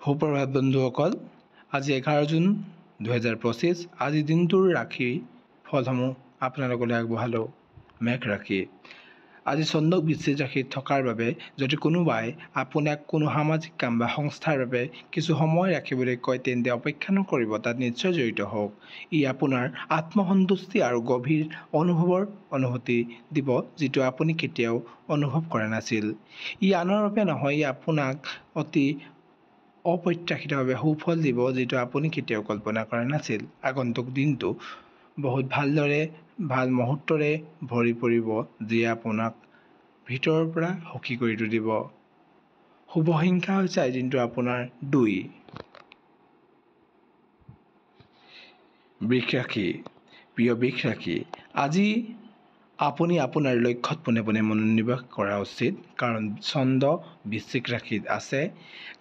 সুপ্ৰভাত বন্ধুসকল, আজি 11 জুন 2025। আজি দিনটোৰ ৰাশি ফলসমূহ আপোনালোকলৈ আগবঢ়ালোঁ। মেঘ ৰাশি। আজি চন্দ্ৰ বৃশ্চিক ৰাশিত থকাৰ বাবে যদি কোনোবাই আপোনাক কোনো সামাজিক কাম বা সংস্থাৰ বাবে কিছু সময় ৰাখিবলৈ কয়, তেন্তে অপেক্ষা নকৰিব, তাত নিশ্চয় জড়িত হওক। ই আপোনাৰ আত্মসন্তুষ্টি আৰু গভীৰ অনুভৱৰ অনুভূতি দিব, যিটো আপুনি কেতিয়াও অনুভৱ কৰা নাছিল। ই আনৰ বাবে নহয়, ই আপোনাক অতি অপ্ৰত্যাশিতভাৱে সুফল দিব, যিটো আপুনি কেতিয়াও কল্পনা কৰা নাছিল। আগন্তুক দিনটো বহুত ভাল মুহূৰ্তৰে ভৰি পৰিব, যিয়ে আপোনাক ভিতৰৰ পৰা সুখী কৰি তুলিব। শুভ সংখ্যা হৈছে আজি দিনটো আপোনাৰ 2। বৃষ ৰাশি। প্ৰিয় বৃষ ৰাশি, আজি আপুনি আপোনাৰ লক্ষ্যত পোনে পোনে মনোনিৱেশ কৰা উচিত, কাৰণ চন্দ্ৰ বৃশ্চিক ৰাশিত আছে।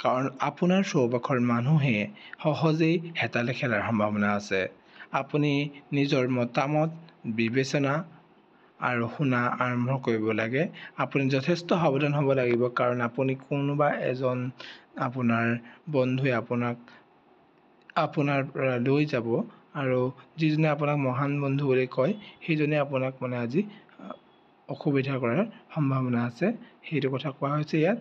কাৰণ আপোনাৰ চৌপাশৰ মানুহে সহজেই হেতালে খেলাৰ সম্ভাৱনা আছে। আপুনি নিজৰ মতামত বিবেচনা আৰু শুনা আৰম্ভ কৰিব লাগে। আপুনি যথেষ্ট সাৱধান হ'ব লাগিব, কাৰণ আপুনি কোনোবা এজন আপোনাৰ বন্ধুৱে আপোনাৰ পৰা লৈ যাব, আৰু যিজনে আপোনাক মহান বন্ধু বুলি কয়, সেইজনে আপোনাক আজি অসুবিধা কৰাৰ সম্ভাৱনা আছে। সেইটো কথা কোৱা হৈছে ইয়াত।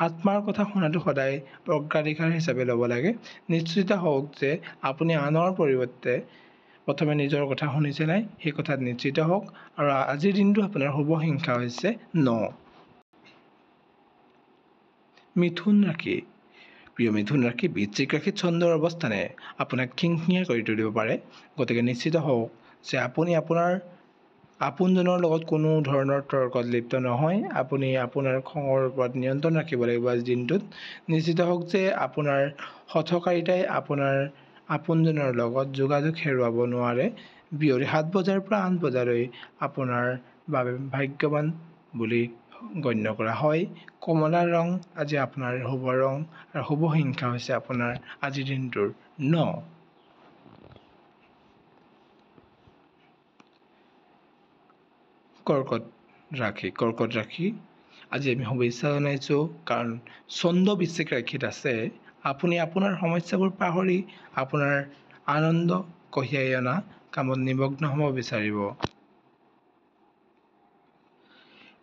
আত্মাৰ কথা শুনাটো সদায় অগ্ৰাধিকাৰ হিচাপে ল'ব লাগে। নিশ্চিত হওক যে আপুনি আনৰ পৰিৱৰ্তে প্ৰথমে নিজৰ কথা শুনিছে নাই, সেই কথাত নিশ্চিত হওক। আৰু আজিৰ দিনটো আপোনাৰ শুভ সংখ্যা হৈছে 9। মিথুন ৰাশি। প্ৰিয় মিথুন ৰাশি, বৃশ্চিক ৰাশিত চন্দ্ৰৰ অৱস্থানে আপোনাক খিংখিঙীয়া কৰি তুলিব পাৰে। গতিকে নিশ্চিত হওক যে আপুনি আপোনাৰ আপোনজনৰ লগত কোনো ধৰণৰ তৰ্কত লিপ্ত নহয়। আপুনি আপোনাৰ খঙৰ ওপৰত নিয়ন্ত্ৰণ ৰাখিব লাগিব আজিৰ দিনটোত। নিশ্চিত হওক যে আপোনাৰ হঠকাৰিতাই আপোনাৰ আপোনজনৰ লগত যোগাযোগ হেৰুৱাব নোৱাৰে। বিয়লি 7 বজাৰ পৰা 8 বজালৈ আপোনাৰ বাবে ভাগ্যৱান বুলি গণ্য কৰা হয়। কমলা ৰং আজি আপোনাৰ শুভ ৰং, আৰু শুভ সংখ্যা হৈছে আপোনাৰ আজিৰ দিনটোৰ 9। কৰ্কট ৰাশি। আজি আমি শুভেচ্ছা জনাইছোঁ, কাৰণ চন্দ্ৰ বৃশ্চিক ৰাশিত আছে। আপুনি আপোনাৰ সমস্যাবোৰ পাহৰি আপোনাৰ আনন্দ কঢ়িয়াই অনা কামত নিমগ্ন হ'ব বিচাৰিব।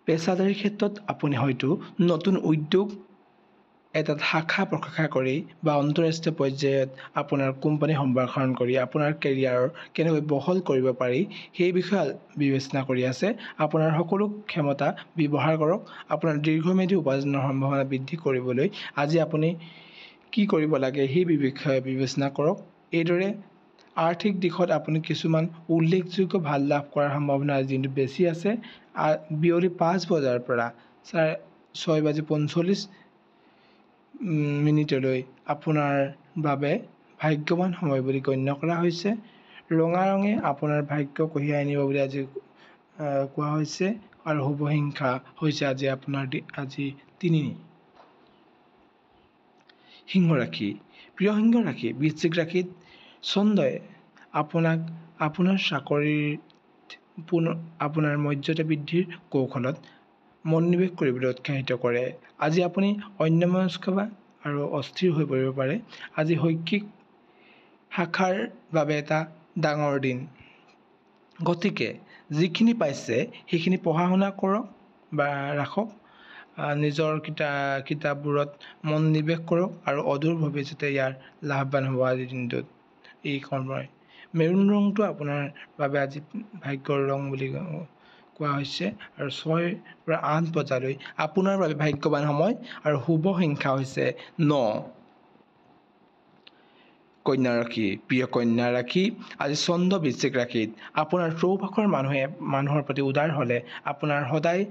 পেছাদাৰী ক্ষেত্ৰত আপুনি হয়তো নতুন উদ্যোগ এটাত শাখা প্ৰশাখা কৰি বা আন্তঃৰাষ্ট্ৰীয় পৰ্যায়ত আপোনাৰ কোম্পানী সম্প্ৰসাৰণ কৰি আপোনাৰ কেৰিয়াৰৰ কেনেকৈ বহল কৰিব পাৰি, সেই বিষয়ে বিবেচনা কৰি আছে। আপোনাৰ সকলো ক্ষমতা ব্যৱহাৰ কৰক। আপোনাৰ দীৰ্ঘম্যাদী উপাৰ্জনৰ সম্ভাৱনা বৃদ্ধি কৰিবলৈ আজি আপুনি কি কৰিব লাগে, সেই বিষয়ে বিবেচনা কৰক। এইদৰে আৰ্থিক দিশত আপুনি কিছুমান উল্লেখযোগ্য ভাল লাভ কৰাৰ সম্ভাৱনা আজি দিনটো বেছি আছে। বিয়লি 5 বজাৰ পৰা 6:45 মিনিটলৈ আপোনাৰ বাবে ভাগ্যৱান সময় বুলি গণ্য কৰা হৈছে। ৰঙা ৰঙে আপোনাৰ ভাগ্য কঢ়িয়াই আনিব বুলি আজি কোৱা হৈছে, আৰু শুভ সংখ্যা হৈছে আজি আপোনাৰ 3। সিংহ ৰাশি। প্ৰিয় সিংহ ৰাশি, বৃশ্চিক ৰাশিত চন্দ্ৰই আপোনাক আপোনাৰ চাকৰিত আপোনাৰ মৰ্যাদা বৃদ্ধিৰ কৌশলত মনোনিৱেশ কৰিবলৈ উৎসাহিত কৰে। আজি আপুনি অন্যমনস্ক আৰু অস্থিৰ হৈ পৰিব পাৰে। আজি শৈক্ষিক শাখাৰ বাবে এটা ডাঙৰ দিন। গতিকে যিখিনি পাইছে সেইখিনি পঢ়া শুনা কৰক বা ৰাখক। নিজৰ কিতাপবোৰত মনোনিৱেশ কৰক, আৰু অদূৰ ভৱিষ্যতে ইয়াৰ লাভৱান হ'ব আজিৰ দিনটোত এই সময়। মেৰুণ ৰংটো আপোনাৰ বাবে আজি ভাগ্যৰ ৰং বুলি কোৱা হৈছে, আৰু 6 পৰা 8 বজালৈ আপোনাৰ বাবে ভাগ্যৱান সময়, আৰু শুভ সংখ্যা হৈছে 9। কন্যা ৰাশি। প্ৰিয় কন্যা ৰাশি, আজি চন্দ্ৰ বৃশ্চিক ৰাশিত আপোনাৰ চৌপাশৰ মানুহৰ প্ৰতি উদাৰ হ'লে আপোনাৰ সদায়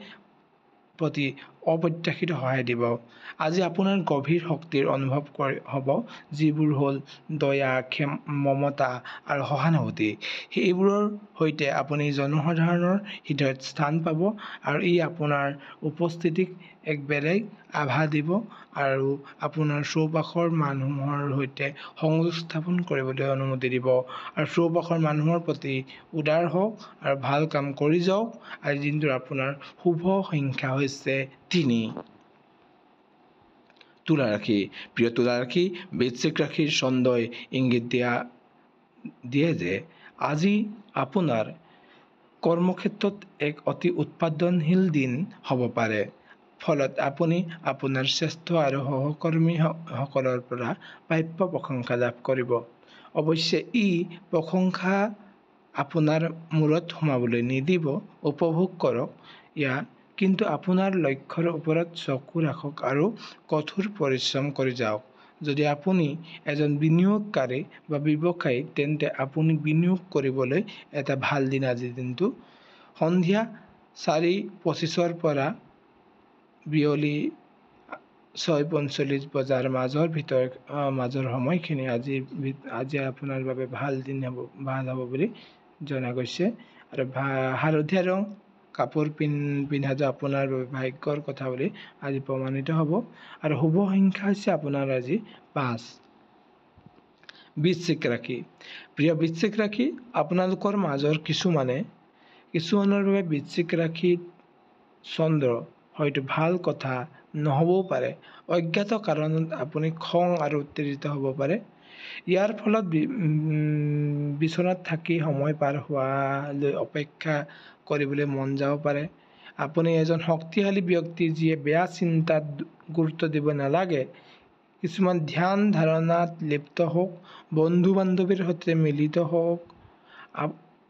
প্ৰতি অপ্ৰত্যাশিত সহায় দিব। আজি আপোনাৰ গভীৰ শক্তিৰ অনুভৱ হ'ব, যিবোৰ হ'ল দয়া, মমতা আৰু সহানুভূতি। সেইবোৰৰ সৈতে আপুনি জনসাধাৰণৰ হৃদয়ত স্থান পাব, আৰু ই আপোনাৰ উপস্থিতিক এক বেলেগ আভা দিব, আৰু আপোনাৰ চৌপাশৰ মানুহৰ সৈতে সংযোগ স্থাপন কৰিবলৈ অনুমতি দিব। আৰু চৌপাশৰ মানুহৰ প্ৰতি উদাৰ হওক আৰু ভাল কাম কৰি যাওক। আজিৰ দিনটোৰ আপোনাৰ শুভ সংখ্যা হৈছে 3। তুলা ৰাশি প্ৰিয় তুলা ৰাশি বৃশ্চিক ৰাশিৰ ছন্দই ইংগিত দিয়ে যে আজি আপোনাৰ কৰ্মক্ষেত্ৰত এক অতি উৎপাদনশীল দিন হ'ব পাৰে। ফলত আপুনি আপোনাৰ শ্ৰেষ্ঠ আৰু সহকৰ্মীসকলৰ পৰা প্ৰাপ্য প্ৰশংসা লাভ কৰিব। অৱশ্যে ই প্ৰশংসা আপোনাৰ মূৰত সোমাবলৈ নিদিব, উপভোগ কৰক ইয়াক, কিন্তু আপোনাৰ লক্ষ্যৰ ওপৰত চকু ৰাখক আৰু কঠোৰ পৰিশ্ৰম কৰি যাওক। যদি আপুনি এজন বিনিয়োগকাৰী বা ব্যৱসায়ী, তেন্তে আপুনি বিনিয়োগ কৰিবলৈ এটা ভাল দিন আজিৰ দিনটো। সন্ধিয়া 4:25 পৰা বিয়লি 6:45 বজাৰ মাজৰ সময়খিনি আজি আপোনাৰ বাবে ভাল হ'ব বুলি জনা গৈছে। আৰু হালধীয়া ৰং কাপোৰ পিন্ধাটো আপোনাৰ বাবে ভাগ্যৰ কথা বুলি আজি প্ৰমাণিত হ'ব। আৰু শুভ সংখ্যা হৈছে আপোনাৰ আজি 5। বৃশ্চিক ৰাশি প্ৰিয় বৃশ্চিক ৰাশি, আপোনালোকৰ মাজৰ কিছুমানৰ বাবে বৃশ্চিক ৰাশিত চন্দ্ৰ হয়তো ভাল কথা নহ'বও পাৰে। অজ্ঞাত কাৰণত আপুনি খং আৰু উত্তেজিত হ'ব পাৰে। ইয়াৰ ফলত বিচনাত থাকি সময় পাৰ হোৱালৈ অপেক্ষা কৰিবলৈ মন যাব পাৰে। আপুনি এজন শক্তিশালী ব্যক্তি যিয়ে বেয়া চিন্তাত গুৰুত্ব দিব নালাগে। কিছুমান ধ্যান ধাৰণাত লিপ্ত হওক, বন্ধু বান্ধৱীৰ সৈতে মিলিত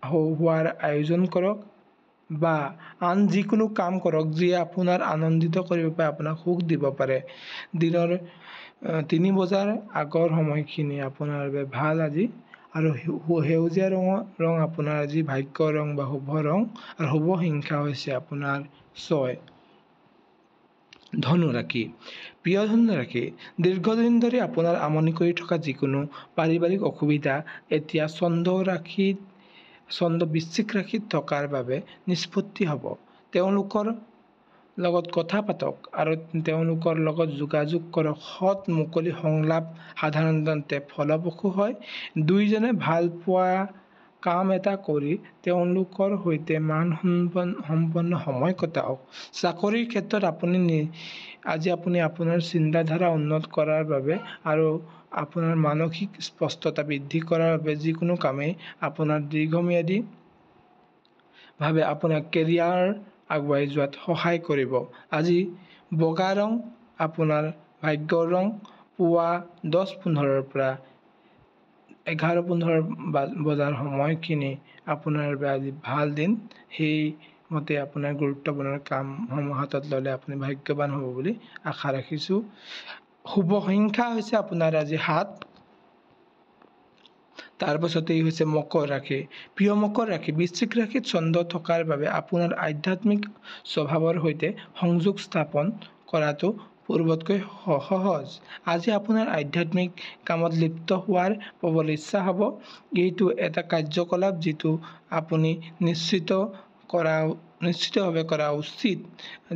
হোৱাৰ আয়োজন কৰক বা আন যিকোনো কাম কৰক যিয়ে আপোনাক আনন্দিত কৰিব পাৰে, আপোনাক সুখ দিব পাৰে। দিনৰ 3 বজাৰ আগৰ সময়খিনি আপোনাৰ বাবে ভাল আজি। আৰু সেউজীয়া ৰং আপোনাৰ আজি ভাগ্য ৰং বা শুভ ৰং। আৰু শুভ সংখ্যা হৈছে আপোনাৰ 6। ধনু ৰাশি প্ৰিয় ধনু ৰাশি, দীৰ্ঘদিন ধৰি আপোনাৰ আমনি কৰি থকা যিকোনো পাৰিবাৰিক অসুবিধা এতিয়া চন্দ্ৰ বৃশ্চিক ৰাশিত থকাৰ বাবে নিষ্পত্তি হ'ব। তেওঁলোকৰ লগত কথা পাতক আৰু তেওঁলোকৰ লগত যোগাযোগ কৰক। সৎ মুকলি সংলাপ সাধাৰণতে ফলপ্ৰসূ হয়। দুয়োজনে ভাল পোৱা কাম এটা কৰি তেওঁলোকৰ সৈতে মানসম্পন্ন সময় কটাওক। চাকৰিৰ ক্ষেত্ৰত আজি আপুনি আপোনাৰ চিন্তাধাৰা উন্নত কৰাৰ বাবে আৰু আপোনাৰ মানসিক স্পষ্টতা বৃদ্ধি কৰাৰ বাবে যিকোনো কামেই আপোনাৰ দীৰ্ঘম্যাদী ভাৱে আপোনাৰ কেৰিয়াৰ আগুৱাই যোৱাত সহায় কৰিব। আজি বগা ৰং আপোনাৰ ভাগ্যৰ ৰং। পুৱা 10:15 পৰা 11:15 বজাৰ সময়খিনি আপোনাৰ বাবে আজি ভাল দিন। সেইমতে আপোনাৰ গুৰুত্বপূৰ্ণ কামসমূহ হাতত ল'লে আপুনি ভাগ্যৱান হ'ব বুলি আশা ৰাখিছোঁ। শুভ সংখ্যা হৈছে আপোনাৰ আজি 7। তাৰ পাছতেই হৈছে মকৰ ৰাশি প্ৰিয় মকৰ ৰাশি, বৃশ্চিক ৰাশিত চন্দ্ৰ থকাৰ বাবে আপোনাৰ আধ্যাত্মিক স্বভাৱৰ সৈতে সংযোগ স্থাপন কৰাটো পূৰ্বতকৈ সহজ। আজি আপোনাৰ আধ্যাত্মিক কামত লিপ্ত হোৱাৰ প্ৰবল ইচ্ছা হ'ব। এইটো এটা কাৰ্যকলাপ যিটো আপুনি নিশ্চিতভাৱে কৰা উচিত,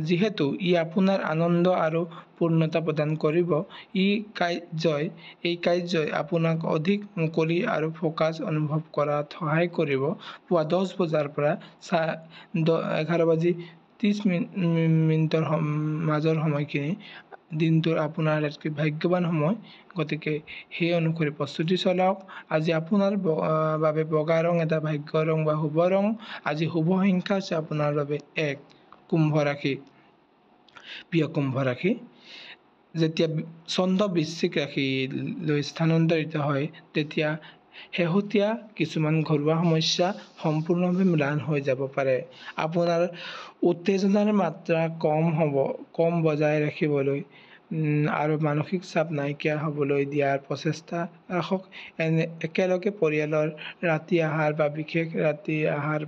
যিহেতু ই আপোনাক আনন্দ আৰু পূৰ্ণতা প্ৰদান কৰিব। এই কাৰ্যই আপোনাক অধিক মুকলি আৰু ফ'কাছ অনুভৱ কৰাত সহায় কৰিব। পুৱা 10 বজাৰ পৰা 11:30 মাজৰ সময়খিনি দিনটোৰ আপোনাৰ আটাইতকৈ ভাগ্যৱান সময়। গতিকে সেই অনুসৰি প্ৰস্তুতি চলাওক। আজি আপোনাৰ বাবে বগা ৰং এটা ভাগ্য ৰং বা শুভ ৰং। আজি শুভ সংখ্যা হৈছে আপোনাৰ বাবে 1। কুম্ভ ৰাশি প্ৰিয় কুম্ভ ৰাশি, যেতিয়া চন্দ্ৰ বৃশ্চিক ৰাশিলৈ স্থানান্তৰিত হয়, তেতিয়া শেহতীয়া কিছুমান ঘৰুৱা সমস্যা সম্পূৰ্ণভাৱে ম্লান হৈ যাব পাৰে। আপোনাৰ উত্তেজনাৰ মাত্ৰা কম বজাই ৰাখিবলৈ আৰু মানসিক চাপ নাইকিয়া হ'বলৈ দিয়াৰ প্ৰচেষ্টা ৰাখক। একেলগে পৰিয়ালৰ ৰাতি আহাৰ বা বিশেষ ৰাতি আহাৰ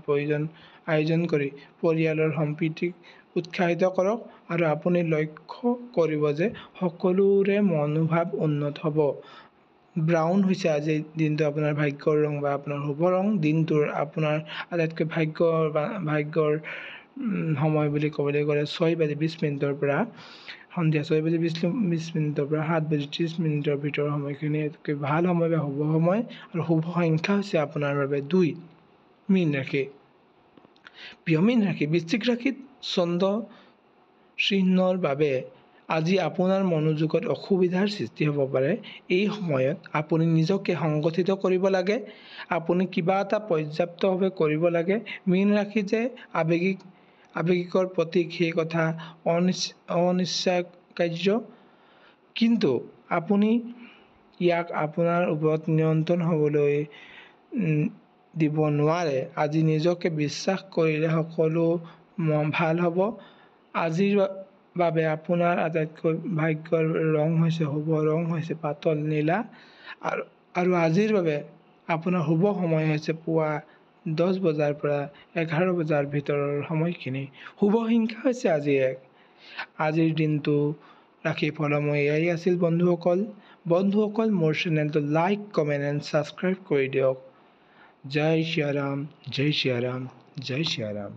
আয়োজন কৰি পৰিয়ালৰ সম্প্ৰীতিক উৎসাহিত কৰক আৰু আপুনি লক্ষ্য কৰিব যে সকলোৰে মনোভাৱ উন্নত হ'ব। ব্ৰাউন হৈছে আজিৰ দিনটো আপোনাৰ ভাগ্যৰ ৰং বা আপোনাৰ শুভ ৰং। দিনটোৰ আপোনাৰ আটাইতকৈ ভাগ্যৰ সময় বুলি ক'বলৈ গ'লে 6:20 পৰা সন্ধিয়া 6:20 পৰা 7:30 ভিতৰৰ সময়খিনি আটাইতকৈ ভাল সময় বা শুভ সময়। আৰু শুভ সংখ্যা হৈছে আপোনাৰ বাবে 2। মীন ৰাশি প্ৰিয় মীন ৰাশি, বৃশ্চিক ৰাশিত চন্দ্ৰ চিহ্নৰ বাবে আজি আপোনাৰ মনোযোগত অসুবিধাৰ সৃষ্টি হ'ব পাৰে। এই সময়ত আপুনি নিজকে সংগঠিত কৰিব লাগে। আপুনি কিবা এটা পৰ্যাপ্তভাৱে কৰিব লাগে। মীন ৰাশি যে আৱেগিকৰ প্ৰতীক সেই কথা অনিশ্চয়কাৰ্য, কিন্তু আপুনি ইয়াক আপোনাৰ ওপৰত নিয়ন্ত্ৰণ হ'বলৈ দিব নোৱাৰে। আজি নিজকে বিশ্বাস কৰিলে সকলো ভাল হ'ব। আজিৰ বাবে আপোনাৰ আটাইতকৈ ভাগ্যৰ ৰং হৈছে শুভ ৰং হৈছে পাতল নীলা, আৰু আজিৰ বাবে আপোনাৰ শুভ সময় হৈছে পুৱা 10 বজাৰ পৰা 11 বজাৰ ভিতৰৰ সময়খিনি। শুভ সংখ্যা হৈছে আজিৰ দিনটো ৰাশিফলসমূহ এয়াই আছিল বন্ধুসকল, মোৰ চেনেলটো লাইক, কমেণ্ট এণ্ড ছাবস্ক্ৰাইব কৰি দিয়ক। জয় শ্ৰী ৰাম, জয় শ্ৰী ৰাম, জয় শ্ৰী ৰাম।